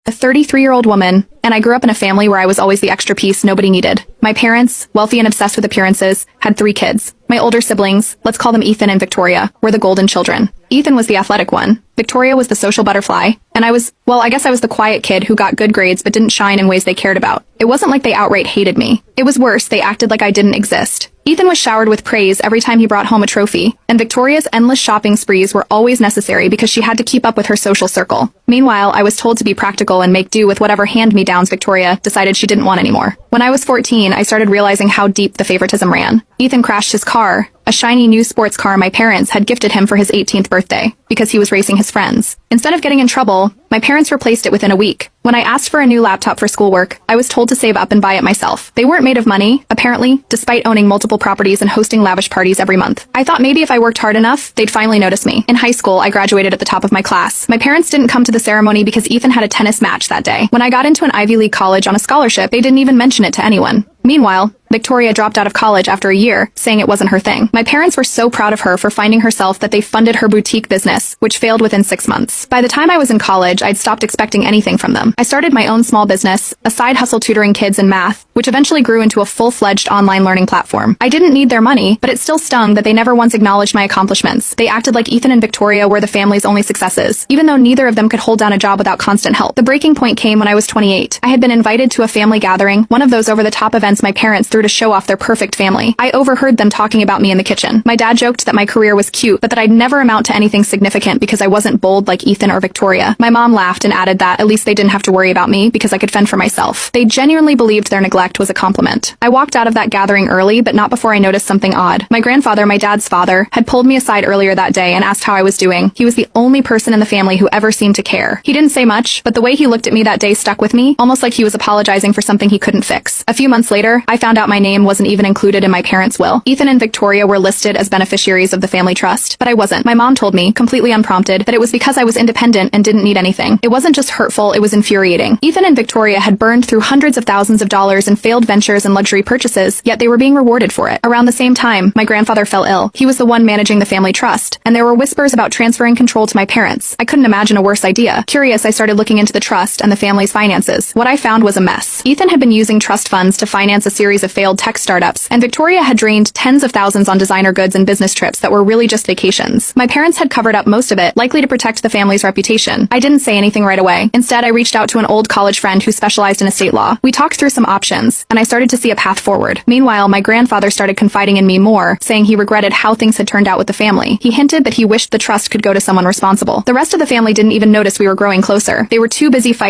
a 33-year-old woman, and I grew up in a family where I was always the extra piece nobody needed. My parents, wealthy and obsessed with appearances, had 3 kids. My older siblings, let's call them Ethan and Victoria, were the golden children. Ethan was the athletic one. Victoria was the social butterfly, and I guess I was the quiet kid who got good grades but didn't shine in ways they cared about. It wasn't like they outright hated me. It was worse, they acted like I didn't exist. Ethan was showered with praise every time he brought home a trophy, and Victoria's endless shopping sprees were always necessary because she had to keep up with her social circle. Meanwhile, I was told to be practical and make do with whatever hand-me-downs Victoria decided she didn't want anymore. When I was 14, I started realizing how deep the favoritism ran. Ethan crashed his car, a shiny new sports car my parents had gifted him for his 18th birthday, because he was racing his friends. Instead of getting in trouble, my parents replaced it within a week. When I asked for a new laptop for schoolwork, I was told to save up and buy it myself. They weren't made of money, apparently, despite owning multiple properties and hosting lavish parties every month. I thought maybe if I worked hard enough, they'd finally notice me. In high school, I graduated at the top of my class. My parents didn't come to the ceremony because Ethan had a tennis match that day. When I got into an Ivy League college on a scholarship, they didn't even mention it to anyone. Meanwhile, Victoria dropped out of college after a year, saying it wasn't her thing. My parents were so proud of her for finding herself that they funded her boutique business, which failed within 6 months. By the time I was in college, I'd stopped expecting anything from them. I started my own small business, a side hustle tutoring kids in math, which eventually grew into a full-fledged online learning platform. I didn't need their money, but it still stung that they never once acknowledged my accomplishments. They acted like Ethan and Victoria were the family's only successes, even though neither of them could hold down a job without constant help. The breaking point came when I was 28. I had been invited to a family gathering, one of those over-the-top events my parents threw to show off their perfect family. I overheard them talking about me in the kitchen. My dad joked that my career was cute, but that I'd never amount to anything significant because I wasn't bold like Ethan or Victoria. My mom laughed and added that at least they didn't have to worry about me because I could fend for myself. They genuinely believed their neglect was a compliment. I walked out of that gathering early, but not before I noticed something odd. My grandfather, my dad's father, had pulled me aside earlier that day and asked how I was doing. He was the only person in the family who ever seemed to care. He didn't say much, but the way he looked at me that day stuck with me, almost like he was apologizing for something he couldn't fix. A few months later, I found out my name wasn't even included in my parents' will. Ethan and Victoria were listed as beneficiaries of the family trust, but I wasn't. My mom told me, completely unprompted, that it was because I was independent and didn't need anything. It wasn't just hurtful, it was infuriating. Ethan and Victoria had burned through hundreds of thousands of dollars in failed ventures and luxury purchases, yet they were being rewarded for it. Around the same time, my grandfather fell ill. He was the one managing the family trust, and there were whispers about transferring control to my parents. I couldn't imagine a worse idea. Curious, I started looking into the trust and the family's finances. What I found was a mess. Ethan had been using trust funds to finance a series of failed tech startups, and Victoria had drained tens of thousands on designer goods and business trips that were really just vacations. My parents had covered up most of it, likely to protect the family's reputation. I didn't say anything right away. Instead, I reached out to an old college friend who specialized in estate law. We talked through some options, and I started to see a path forward. Meanwhile, my grandfather started confiding in me more, saying he regretted how things had turned out with the family. He hinted that he wished the trust could go to someone responsible. The rest of the family didn't even notice we were growing closer. They were too busy fighting